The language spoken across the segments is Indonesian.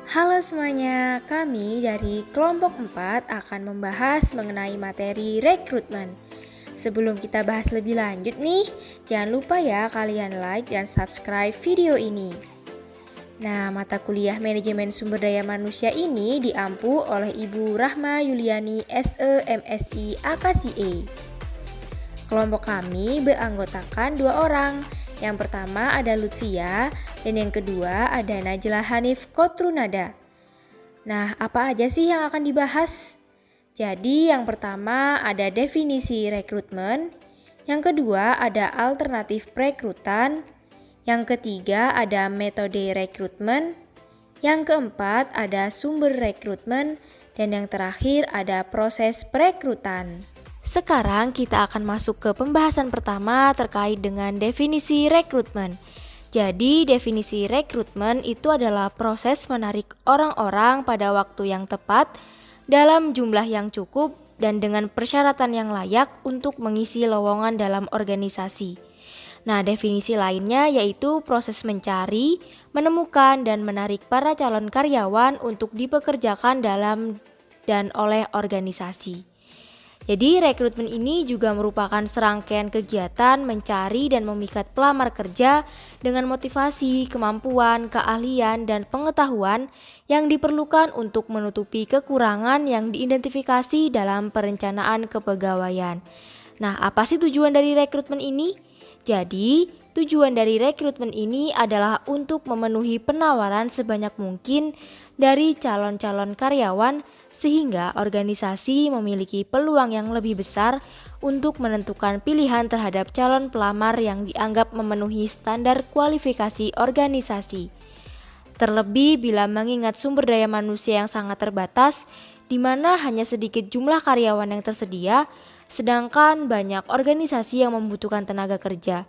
Halo semuanya, kami dari kelompok 4 akan membahas mengenai materi rekrutmen. Sebelum kita bahas lebih lanjut nih, jangan lupa ya kalian like dan subscribe video ini. Nah, mata kuliah Manajemen Sumber Daya Manusia ini diampu oleh Ibu Rahma Yuliani SE MSI AKSIE. Kelompok kami beranggotakan 2 orang. Yang pertama ada Lutfia dan yang kedua ada Najla Hanif Kotrunada. Nah, apa aja sih yang akan dibahas? Jadi yang pertama ada definisi rekrutmen, yang kedua ada alternatif perekrutan, yang ketiga ada metode rekrutmen, yang keempat ada sumber rekrutmen, dan yang terakhir ada proses perekrutan. Sekarang kita akan masuk ke pembahasan pertama terkait dengan definisi rekrutmen. Jadi definisi rekrutmen itu adalah proses menarik orang-orang pada waktu yang tepat, dalam jumlah yang cukup, dan dengan persyaratan yang layak untuk mengisi lowongan dalam organisasi. Nah, definisi lainnya yaitu proses mencari, menemukan, dan menarik para calon karyawan untuk dipekerjakan dalam dan oleh organisasi. Jadi rekrutmen ini juga merupakan serangkaian kegiatan mencari dan memikat pelamar kerja dengan motivasi, kemampuan, keahlian, dan pengetahuan yang diperlukan untuk menutupi kekurangan yang diidentifikasi dalam perencanaan kepegawaian. Nah, apa sih tujuan dari rekrutmen ini? Jadi, tujuan dari rekrutmen ini adalah untuk memenuhi penawaran sebanyak mungkin dari calon-calon karyawan sehingga organisasi memiliki peluang yang lebih besar untuk menentukan pilihan terhadap calon pelamar yang dianggap memenuhi standar kualifikasi organisasi. Terlebih bila mengingat sumber daya manusia yang sangat terbatas, di mana hanya sedikit jumlah karyawan yang tersedia, sedangkan banyak organisasi yang membutuhkan tenaga kerja.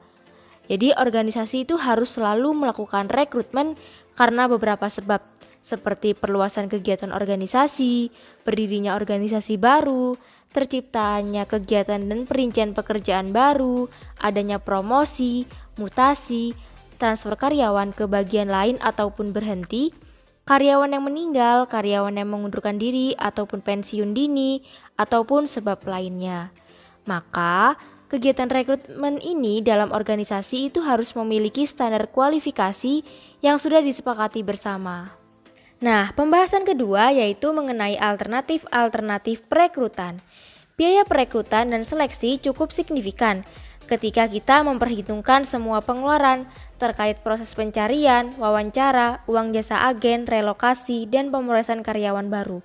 Jadi organisasi itu harus selalu melakukan rekrutmen karena beberapa sebab, seperti perluasan kegiatan organisasi, berdirinya organisasi baru, terciptanya kegiatan dan perincian pekerjaan baru, adanya promosi, mutasi, transfer karyawan ke bagian lain ataupun berhenti, karyawan yang meninggal, karyawan yang mengundurkan diri ataupun pensiun dini, ataupun sebab lainnya. Maka, kegiatan rekrutmen ini dalam organisasi itu harus memiliki standar kualifikasi yang sudah disepakati bersama. Nah, pembahasan kedua yaitu mengenai alternatif perekrutan. Biaya perekrutan dan seleksi cukup signifikan ketika kita memperhitungkan semua pengeluaran terkait proses pencarian, wawancara, uang jasa agen, relokasi, dan pemrosesan karyawan baru.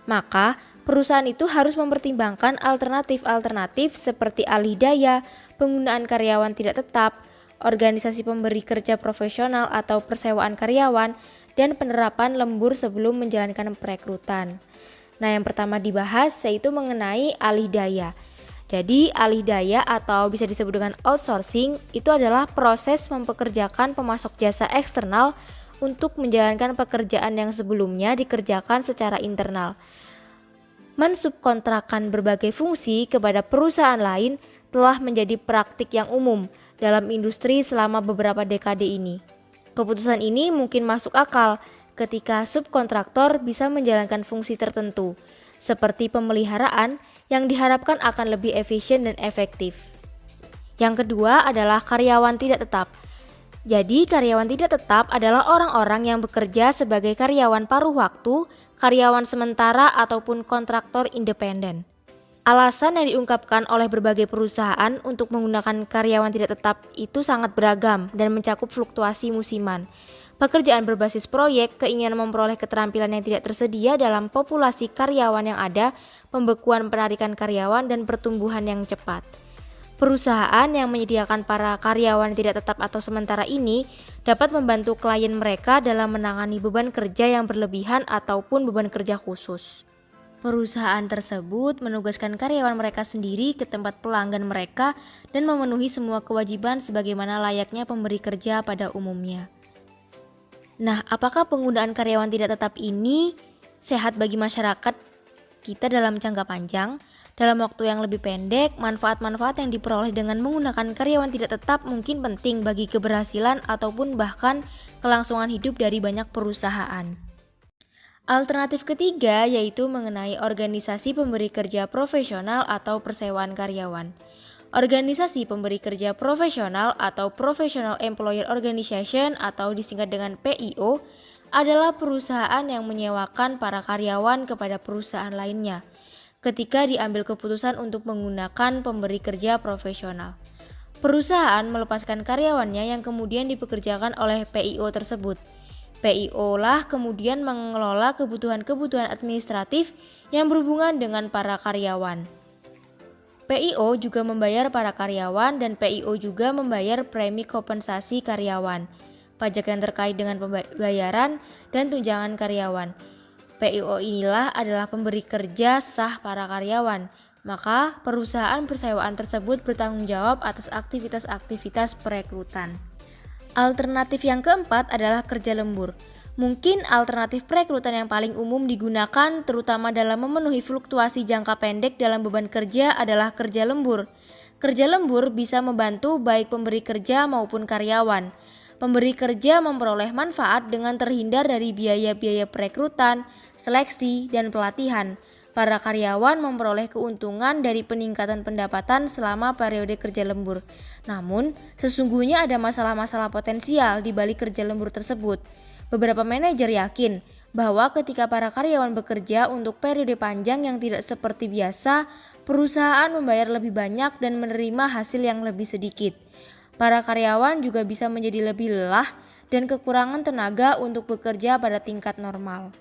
Maka, perusahaan itu harus mempertimbangkan alternatif-alternatif seperti alih daya, penggunaan karyawan tidak tetap, organisasi pemberi kerja profesional atau persewaan karyawan, dan penerapan lembur sebelum menjalankan perekrutan. Nah, yang pertama dibahas yaitu mengenai alih daya. Jadi, alih daya atau bisa disebut dengan outsourcing itu adalah proses mempekerjakan pemasok jasa eksternal untuk menjalankan pekerjaan yang sebelumnya dikerjakan secara internal. Mensubkontrakkan berbagai fungsi kepada perusahaan lain telah menjadi praktik yang umum dalam industri selama beberapa dekade ini. Keputusan ini mungkin masuk akal ketika subkontraktor bisa menjalankan fungsi tertentu, seperti pemeliharaan yang diharapkan akan lebih efisien dan efektif. Yang kedua adalah karyawan tidak tetap. Jadi, karyawan tidak tetap adalah orang-orang yang bekerja sebagai karyawan paruh waktu, karyawan sementara, ataupun kontraktor independen. Alasan yang diungkapkan oleh berbagai perusahaan untuk menggunakan karyawan tidak tetap itu sangat beragam dan mencakup fluktuasi musiman. Pekerjaan berbasis proyek, keinginan memperoleh keterampilan yang tidak tersedia dalam populasi karyawan yang ada, pembekuan penarikan karyawan, dan pertumbuhan yang cepat. Perusahaan yang menyediakan para karyawan tidak tetap atau sementara ini dapat membantu klien mereka dalam menangani beban kerja yang berlebihan ataupun beban kerja khusus. Perusahaan tersebut menugaskan karyawan mereka sendiri ke tempat pelanggan mereka dan memenuhi semua kewajiban sebagaimana layaknya pemberi kerja pada umumnya. Nah, apakah penggunaan karyawan tidak tetap ini sehat bagi masyarakat kita dalam jangka panjang? Dalam waktu yang lebih pendek, manfaat-manfaat yang diperoleh dengan menggunakan karyawan tidak tetap mungkin penting bagi keberhasilan ataupun bahkan kelangsungan hidup dari banyak perusahaan. Alternatif ketiga yaitu mengenai organisasi pemberi kerja profesional atau persewaan karyawan. Organisasi pemberi kerja profesional atau Professional Employer Organization atau disingkat dengan PIO adalah perusahaan yang menyewakan para karyawan kepada perusahaan lainnya ketika diambil keputusan untuk menggunakan pemberi kerja profesional. Perusahaan melepaskan karyawannya yang kemudian dipekerjakan oleh PIO tersebut. PIO lah kemudian mengelola kebutuhan-kebutuhan administratif yang berhubungan dengan para karyawan. PIO juga membayar para karyawan dan PIO juga membayar premi kompensasi karyawan, pajak yang terkait dengan pembayaran dan tunjangan karyawan. PIO inilah adalah pemberi kerja sah para karyawan, maka perusahaan persewaan tersebut bertanggung jawab atas aktivitas-aktivitas perekrutan. Alternatif yang keempat adalah kerja lembur. Mungkin alternatif perekrutan yang paling umum digunakan terutama dalam memenuhi fluktuasi jangka pendek dalam beban kerja adalah kerja lembur. Kerja lembur bisa membantu baik pemberi kerja maupun karyawan. Pemberi kerja memperoleh manfaat dengan terhindar dari biaya-biaya perekrutan, seleksi, dan pelatihan. Para karyawan memperoleh keuntungan dari peningkatan pendapatan selama periode kerja lembur. Namun, sesungguhnya ada masalah-masalah potensial di balik kerja lembur tersebut. Beberapa manajer yakin bahwa ketika para karyawan bekerja untuk periode panjang yang tidak seperti biasa, perusahaan membayar lebih banyak dan menerima hasil yang lebih sedikit. Para karyawan juga bisa menjadi lebih lelah dan kekurangan tenaga untuk bekerja pada tingkat normal.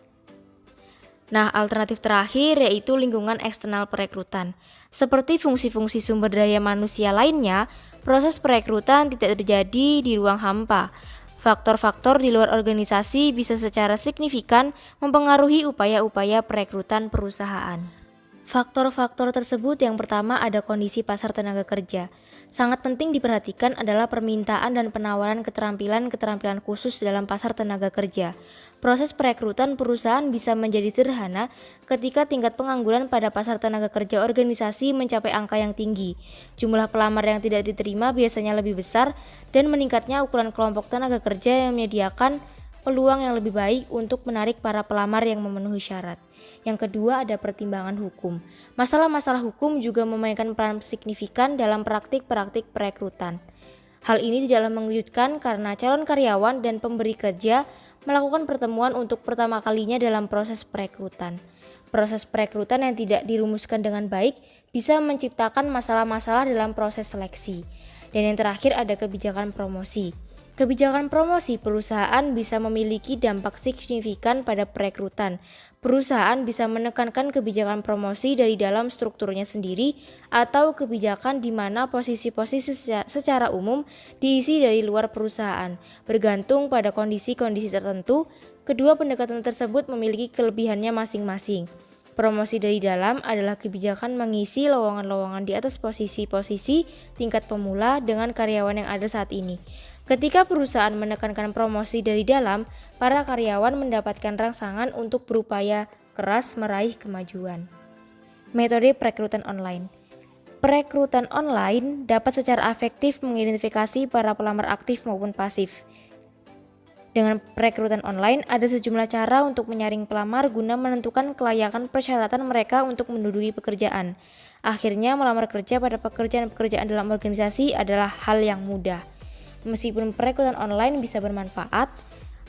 Nah, alternatif terakhir yaitu lingkungan eksternal perekrutan. Seperti fungsi-fungsi sumber daya manusia lainnya, proses perekrutan tidak terjadi di ruang hampa. Faktor-faktor di luar organisasi bisa secara signifikan mempengaruhi upaya-upaya perekrutan perusahaan. Faktor-faktor tersebut yang pertama ada kondisi pasar tenaga kerja. Sangat penting diperhatikan adalah permintaan dan penawaran keterampilan-keterampilan khusus dalam pasar tenaga kerja. Proses perekrutan perusahaan bisa menjadi sederhana ketika tingkat pengangguran pada pasar tenaga kerja organisasi mencapai angka yang tinggi. Jumlah pelamar yang tidak diterima biasanya lebih besar dan meningkatnya ukuran kelompok tenaga kerja yang menyediakan peluang yang lebih baik untuk menarik para pelamar yang memenuhi syarat. Yang kedua ada pertimbangan hukum. Masalah-masalah hukum juga memainkan peran signifikan dalam praktik-praktik perekrutan. Hal ini tidaklah mengejutkan karena calon karyawan dan pemberi kerja melakukan pertemuan untuk pertama kalinya dalam proses perekrutan. Proses perekrutan yang tidak dirumuskan dengan baik bisa menciptakan masalah-masalah dalam proses seleksi. Dan yang terakhir ada kebijakan promosi. Kebijakan promosi perusahaan bisa memiliki dampak signifikan pada perekrutan. Perusahaan bisa menekankan kebijakan promosi dari dalam strukturnya sendiri atau kebijakan di mana posisi-posisi secara umum diisi dari luar perusahaan. Bergantung pada kondisi-kondisi tertentu, kedua pendekatan tersebut memiliki kelebihannya masing-masing. Promosi dari dalam adalah kebijakan mengisi lowongan-lowongan di atas posisi-posisi tingkat pemula dengan karyawan yang ada saat ini. Ketika perusahaan menekankan promosi dari dalam, para karyawan mendapatkan rangsangan untuk berupaya keras meraih kemajuan. Metode perekrutan online. Perekrutan online dapat secara efektif mengidentifikasi para pelamar aktif maupun pasif. Dengan perekrutan online, ada sejumlah cara untuk menyaring pelamar guna menentukan kelayakan persyaratan mereka untuk menduduki pekerjaan. Akhirnya, melamar kerja pada pekerjaan-pekerjaan dalam organisasi adalah hal yang mudah. Meskipun perekrutan online bisa bermanfaat,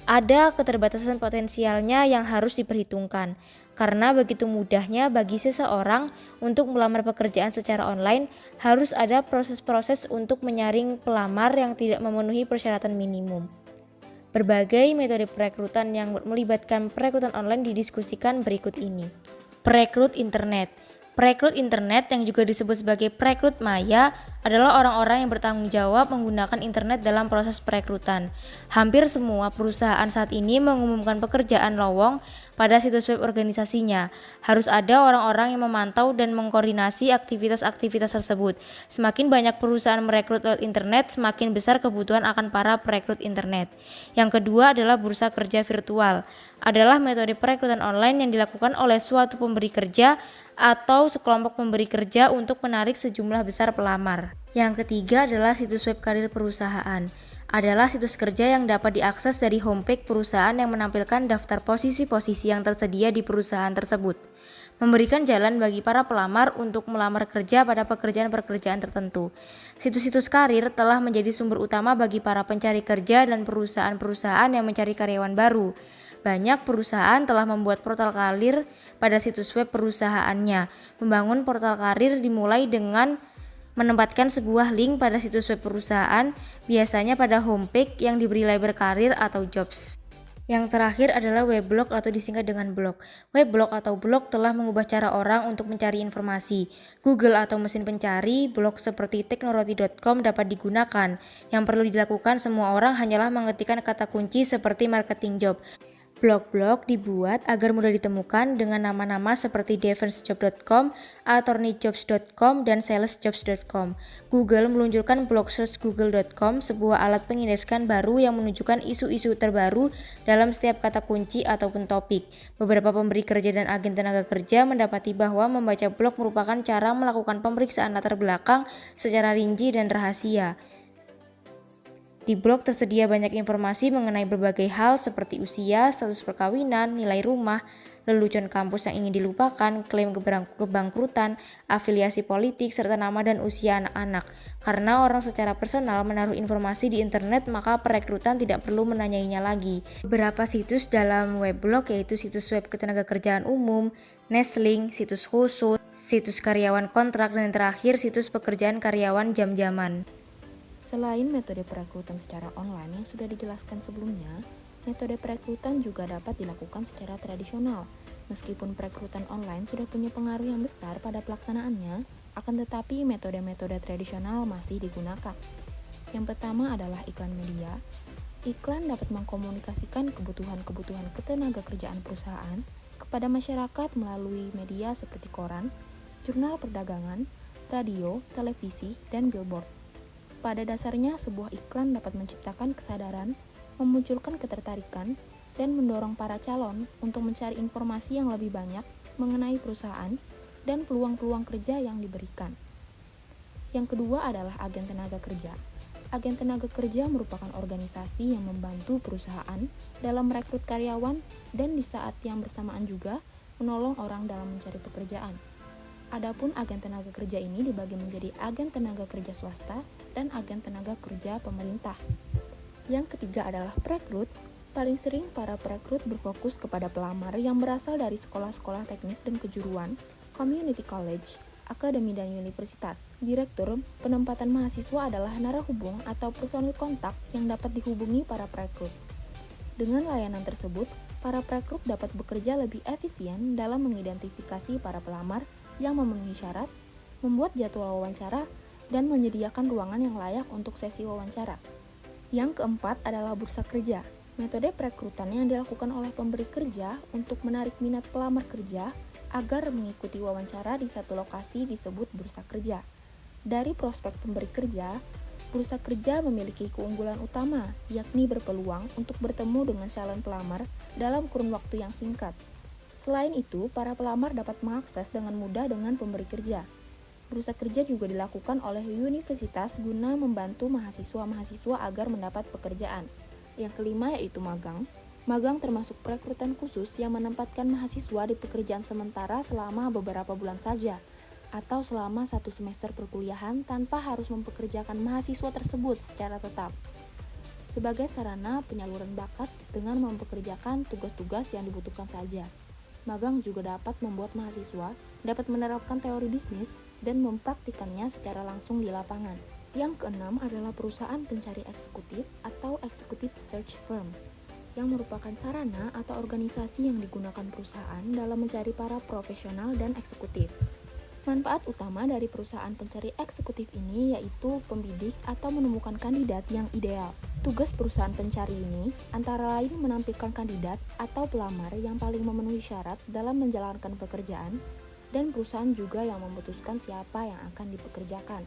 ada keterbatasan potensialnya yang harus diperhitungkan. Karena begitu mudahnya bagi seseorang untuk melamar pekerjaan secara online, harus ada proses-proses untuk menyaring pelamar yang tidak memenuhi persyaratan minimum. Berbagai metode perekrutan yang melibatkan perekrutan online didiskusikan berikut ini. Perekrut internet. Perekrut internet yang juga disebut sebagai perekrut maya adalah orang-orang yang bertanggung jawab menggunakan internet dalam proses perekrutan. Hampir semua perusahaan saat ini mengumumkan pekerjaan lowong pada situs web organisasinya. Harus ada orang-orang yang memantau dan mengkoordinasi aktivitas-aktivitas tersebut. Semakin banyak perusahaan merekrut lewat internet, semakin besar kebutuhan akan para perekrut internet. Yang kedua adalah bursa kerja virtual. Adalah metode perekrutan online yang dilakukan oleh suatu pemberi kerja atau sekelompok pemberi kerja untuk menarik sejumlah besar pelamar. Yang ketiga adalah situs web karir perusahaan. adalah situs kerja yang dapat diakses dari homepage perusahaan yang menampilkan daftar posisi-posisi yang tersedia di perusahaan tersebut, memberikan jalan bagi para pelamar untuk melamar kerja pada pekerjaan-pekerjaan tertentu. Situs-situs karir telah menjadi sumber utama bagi para pencari kerja dan perusahaan-perusahaan yang mencari karyawan baru. Banyak perusahaan telah membuat portal karir pada situs web perusahaannya. Membangun portal karir dimulai dengan menempatkan sebuah link pada situs web perusahaan, biasanya pada homepage yang diberi label karir atau jobs. Yang terakhir adalah weblog atau disingkat dengan blog. Weblog atau blog telah mengubah cara orang untuk mencari informasi. Google atau mesin pencari, blog seperti teknoroti.com dapat digunakan. Yang perlu dilakukan semua orang hanyalah mengetikkan kata kunci seperti marketing job. Blog-blog dibuat agar mudah ditemukan dengan nama-nama seperti defensejobs.com, attorneyjobs.com, dan salesjobs.com. Google meluncurkan blog search google.com, sebuah alat pengindeksan baru yang menunjukkan isu-isu terbaru dalam setiap kata kunci ataupun topik. Beberapa pemberi kerja dan agen tenaga kerja mendapati bahwa membaca blog merupakan cara melakukan pemeriksaan latar belakang secara rinci dan rahasia. Di blog tersedia banyak informasi mengenai berbagai hal seperti usia, status perkawinan, nilai rumah, lelucon kampus yang ingin dilupakan, klaim kebangkrutan, afiliasi politik, serta nama dan usia anak-anak. Karena orang secara personal menaruh informasi di internet, maka perekrutan tidak perlu menanyainya lagi. Beberapa situs dalam weblog yaitu situs web ketenagakerjaan umum, Nestlink, situs khusus, situs karyawan kontrak, dan terakhir situs pekerjaan karyawan jam-jaman. Selain metode perekrutan secara online yang sudah dijelaskan sebelumnya, metode perekrutan juga dapat dilakukan secara tradisional. Meskipun perekrutan online sudah punya pengaruh yang besar pada pelaksanaannya, akan tetapi metode-metode tradisional masih digunakan. Yang pertama adalah iklan media. Iklan dapat mengkomunikasikan kebutuhan-kebutuhan ketenagakerjaan perusahaan kepada masyarakat melalui media seperti koran, jurnal perdagangan, radio, televisi, dan billboard. Pada dasarnya, sebuah iklan dapat menciptakan kesadaran, memunculkan ketertarikan, dan mendorong para calon untuk mencari informasi yang lebih banyak mengenai perusahaan dan peluang-peluang kerja yang diberikan. Yang kedua adalah agen tenaga kerja. Agen tenaga kerja merupakan organisasi yang membantu perusahaan dalam merekrut karyawan dan di saat yang bersamaan juga menolong orang dalam mencari pekerjaan. Adapun agen tenaga kerja ini dibagi menjadi agen tenaga kerja swasta dan agen tenaga kerja pemerintah. Yang ketiga adalah perekrut. Paling sering para perekrut berfokus kepada pelamar yang berasal dari sekolah-sekolah teknik dan kejuruan, community college, akademi dan universitas. Direktur penempatan mahasiswa adalah narahubung atau personil kontak yang dapat dihubungi para perekrut. Dengan layanan tersebut, para perekrut dapat bekerja lebih efisien dalam mengidentifikasi para pelamar yang memenuhi syarat, membuat jadwal wawancara, dan menyediakan ruangan yang layak untuk sesi wawancara. Yang keempat adalah bursa kerja. Metode perekrutan yang dilakukan oleh pemberi kerja untuk menarik minat pelamar kerja agar mengikuti wawancara di satu lokasi disebut bursa kerja. Dari prospek pemberi kerja, bursa kerja memiliki keunggulan utama, yakni berpeluang untuk bertemu dengan calon pelamar dalam kurun waktu yang singkat. Selain itu, para pelamar dapat mengakses dengan mudah dengan pemberi kerja. Bursa kerja juga dilakukan oleh universitas guna membantu mahasiswa-mahasiswa agar mendapat pekerjaan. Yang kelima yaitu magang. Magang termasuk perekrutan khusus yang menempatkan mahasiswa di pekerjaan sementara selama beberapa bulan saja, atau selama 1 semester perkuliahan tanpa harus mempekerjakan mahasiswa tersebut secara tetap. Sebagai sarana penyaluran bakat dengan mempekerjakan tugas-tugas yang dibutuhkan saja. Magang juga dapat membuat mahasiswa dapat menerapkan teori bisnis dan mempraktikannya secara langsung di lapangan. Yang keenam adalah perusahaan pencari eksekutif atau executive search firm, yang merupakan sarana atau organisasi yang digunakan perusahaan dalam mencari para profesional dan eksekutif. Manfaat utama dari perusahaan pencari eksekutif ini yaitu pembidik atau menemukan kandidat yang ideal. Tugas perusahaan pencari ini antara lain menampilkan kandidat atau pelamar yang paling memenuhi syarat dalam menjalankan pekerjaan, dan perusahaan juga yang memutuskan siapa yang akan dipekerjakan.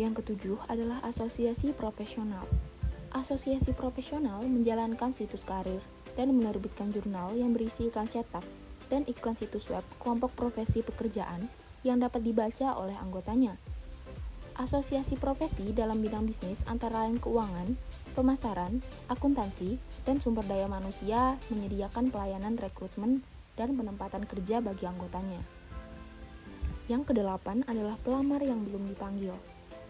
Yang ketujuh adalah asosiasi profesional. Asosiasi profesional menjalankan situs karir dan menerbitkan jurnal yang berisi iklan cetak dan iklan situs web kelompok profesi pekerjaan yang dapat dibaca oleh anggotanya. Asosiasi profesi dalam bidang bisnis antara lain keuangan, pemasaran, akuntansi, dan sumber daya manusia menyediakan pelayanan rekrutmen dan penempatan kerja bagi anggotanya. Yang kedelapan adalah pelamar yang belum dipanggil.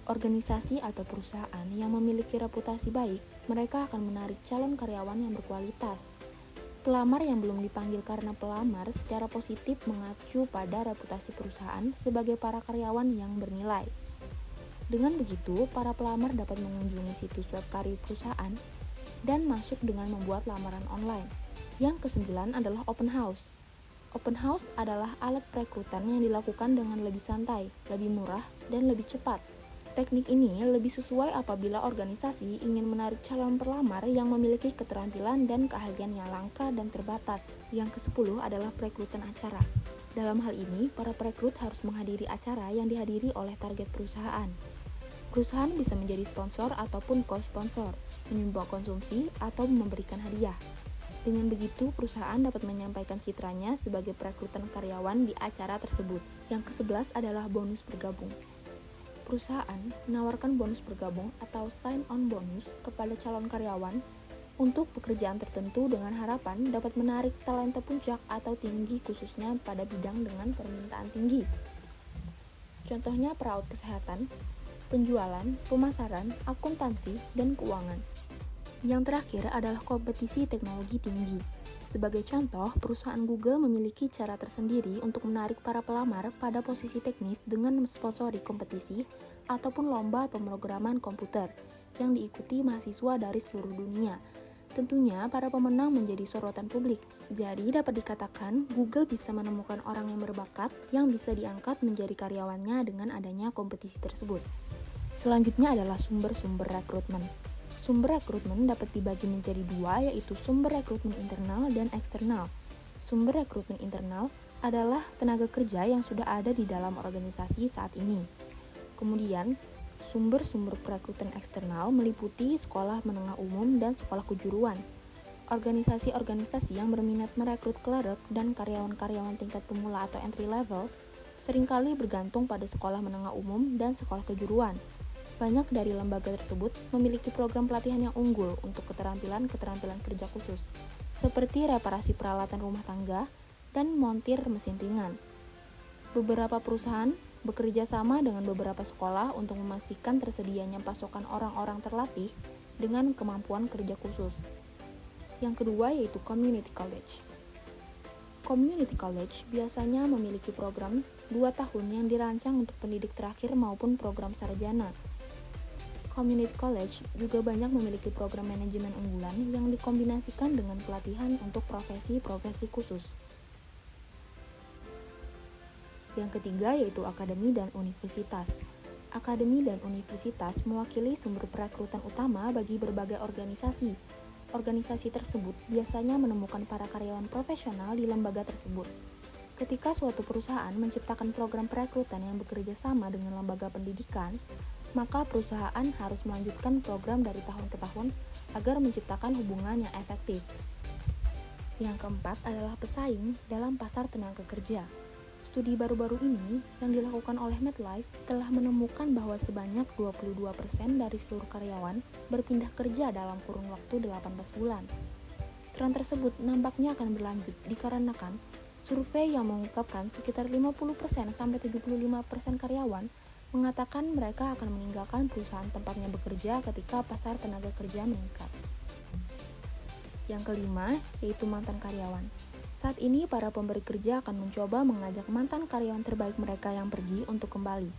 Organisasi atau perusahaan yang memiliki reputasi baik, mereka akan menarik calon karyawan yang berkualitas. Pelamar yang belum dipanggil karena pelamar secara positif mengacu pada reputasi perusahaan sebagai para karyawan yang bernilai. Dengan begitu, para pelamar dapat mengunjungi situs web karir perusahaan dan masuk dengan membuat lamaran online. Yang kesembilan adalah open house. Open house adalah alat perekrutan yang dilakukan dengan lebih santai, lebih murah, dan lebih cepat. Teknik ini lebih sesuai apabila organisasi ingin menarik calon pelamar yang memiliki keterampilan dan keahlian yang langka dan terbatas. Yang ke-10 adalah perekrutan acara. Dalam hal ini, para perekrut harus menghadiri acara yang dihadiri oleh target perusahaan. Perusahaan bisa menjadi sponsor ataupun co-sponsor, menyumbang konsumsi, atau memberikan hadiah. Dengan begitu, perusahaan dapat menyampaikan citranya sebagai perekrutan karyawan di acara tersebut. Yang ke-11 adalah bonus bergabung. Perusahaan menawarkan bonus bergabung atau sign-on bonus kepada calon karyawan untuk pekerjaan tertentu dengan harapan dapat menarik talenta puncak atau tinggi khususnya pada bidang dengan permintaan tinggi. Contohnya perawat kesehatan, penjualan, pemasaran, akuntansi, dan keuangan. Yang terakhir adalah kompetisi teknologi tinggi. Sebagai contoh, perusahaan Google memiliki cara tersendiri untuk menarik para pelamar pada posisi teknis dengan mensponsori kompetisi ataupun lomba pemrograman komputer yang diikuti mahasiswa dari seluruh dunia. Tentunya, para pemenang menjadi sorotan publik. Jadi, dapat dikatakan Google bisa menemukan orang yang berbakat yang bisa diangkat menjadi karyawannya dengan adanya kompetisi tersebut. Selanjutnya adalah sumber-sumber rekrutmen. Sumber rekrutmen dapat dibagi menjadi dua, yaitu sumber rekrutmen internal dan eksternal. Sumber rekrutmen internal adalah tenaga kerja yang sudah ada di dalam organisasi saat ini. Kemudian, sumber-sumber perekrutan eksternal meliputi sekolah menengah umum dan sekolah kejuruan. Organisasi-organisasi yang berminat merekrut klerk dan karyawan-karyawan tingkat pemula atau entry level seringkali bergantung pada sekolah menengah umum dan sekolah kejuruan. Banyak dari lembaga tersebut memiliki program pelatihan yang unggul untuk keterampilan-keterampilan kerja khusus, seperti reparasi peralatan rumah tangga dan montir mesin ringan. Beberapa perusahaan bekerja sama dengan beberapa sekolah untuk memastikan tersedianya pasokan orang-orang terlatih dengan kemampuan kerja khusus. Yang kedua yaitu community college. Community college biasanya memiliki program 2 tahun yang dirancang untuk pendidik terakhir maupun program sarjana. Community college juga banyak memiliki program manajemen unggulan yang dikombinasikan dengan pelatihan untuk profesi-profesi khusus. Yang ketiga yaitu akademi dan universitas. Akademi dan universitas mewakili sumber perekrutan utama bagi berbagai organisasi. Organisasi tersebut biasanya menemukan para karyawan profesional di lembaga tersebut. Ketika suatu perusahaan menciptakan program perekrutan yang bekerja sama dengan lembaga pendidikan, maka perusahaan harus melanjutkan program dari tahun ke tahun agar menciptakan hubungan yang efektif. Yang keempat adalah pesaing dalam pasar tenaga kerja. Studi baru-baru ini yang dilakukan oleh MetLife telah menemukan bahwa sebanyak 22% dari seluruh karyawan berpindah kerja dalam kurun waktu 18 bulan. Tren tersebut nampaknya akan berlanjut dikarenakan survei yang mengungkapkan sekitar 50% sampai 75% karyawan mengatakan mereka akan meninggalkan perusahaan tempatnya bekerja ketika pasar tenaga kerja meningkat. Yang kelima, yaitu mantan karyawan. Saat ini, para pemberi kerja akan mencoba mengajak mantan karyawan terbaik mereka yang pergi untuk kembali.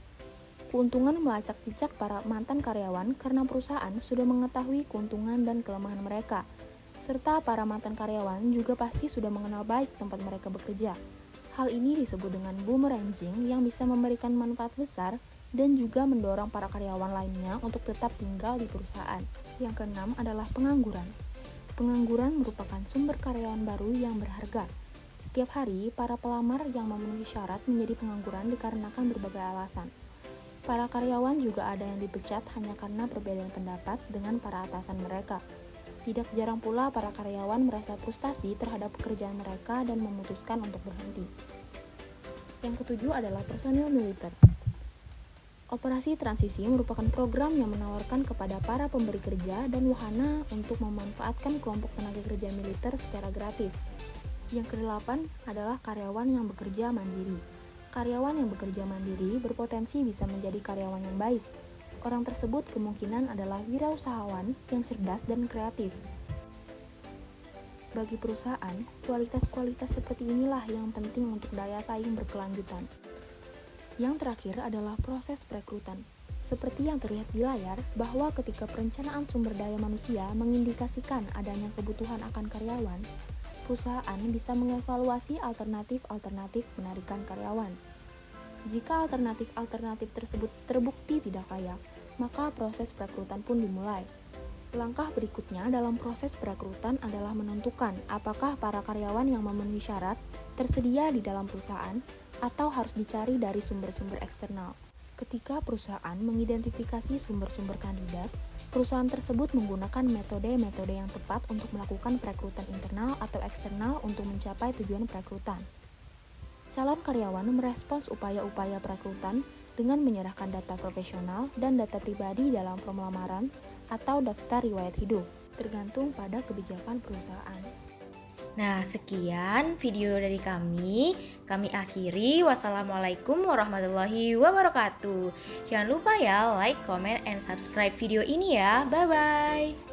Keuntungan melacak cicak para mantan karyawan karena perusahaan sudah mengetahui keuntungan dan kelemahan mereka, serta para mantan karyawan juga pasti sudah mengenal baik tempat mereka bekerja. Hal ini disebut dengan boomeranging yang bisa memberikan manfaat besar dan juga mendorong para karyawan lainnya untuk tetap tinggal di perusahaan. Yang keenam adalah pengangguran. Pengangguran merupakan sumber karyawan baru yang berharga. Setiap hari, para pelamar yang memenuhi syarat menjadi pengangguran dikarenakan berbagai alasan. Para karyawan juga ada yang dipecat hanya karena perbedaan pendapat dengan para atasan mereka. Tidak jarang pula para karyawan merasa frustasi terhadap pekerjaan mereka dan memutuskan untuk berhenti. Yang ketujuh adalah personil militer. Operasi transisi merupakan program yang menawarkan kepada para pemberi kerja dan wahana untuk memanfaatkan kelompok tenaga kerja militer secara gratis. Yang kedelapan adalah karyawan yang bekerja mandiri. Karyawan yang bekerja mandiri berpotensi bisa menjadi karyawan yang baik. Orang tersebut kemungkinan adalah wirausahawan yang cerdas dan kreatif. Bagi perusahaan, kualitas-kualitas seperti inilah yang penting untuk daya saing berkelanjutan. Yang terakhir adalah proses perekrutan. Seperti yang terlihat di layar, bahwa ketika perencanaan sumber daya manusia mengindikasikan adanya kebutuhan akan karyawan, perusahaan bisa mengevaluasi alternatif-alternatif penarikan karyawan. Jika alternatif-alternatif tersebut terbukti tidak layak, maka proses perekrutan pun dimulai. Langkah berikutnya dalam proses perekrutan adalah menentukan apakah para karyawan yang memenuhi syarat tersedia di dalam perusahaan atau harus dicari dari sumber-sumber eksternal. Ketika perusahaan mengidentifikasi sumber-sumber kandidat, perusahaan tersebut menggunakan metode-metode yang tepat untuk melakukan perekrutan internal atau eksternal untuk mencapai tujuan perekrutan. Calon karyawan merespons upaya-upaya perekrutan dengan menyerahkan data profesional dan data pribadi dalam form lamaran atau daftar riwayat hidup, tergantung pada kebijakan perusahaan. Nah, sekian video dari kami. Kami akhiri. Wassalamualaikum warahmatullahi wabarakatuh. Jangan lupa ya like, comment, and subscribe video ini ya. Bye-bye.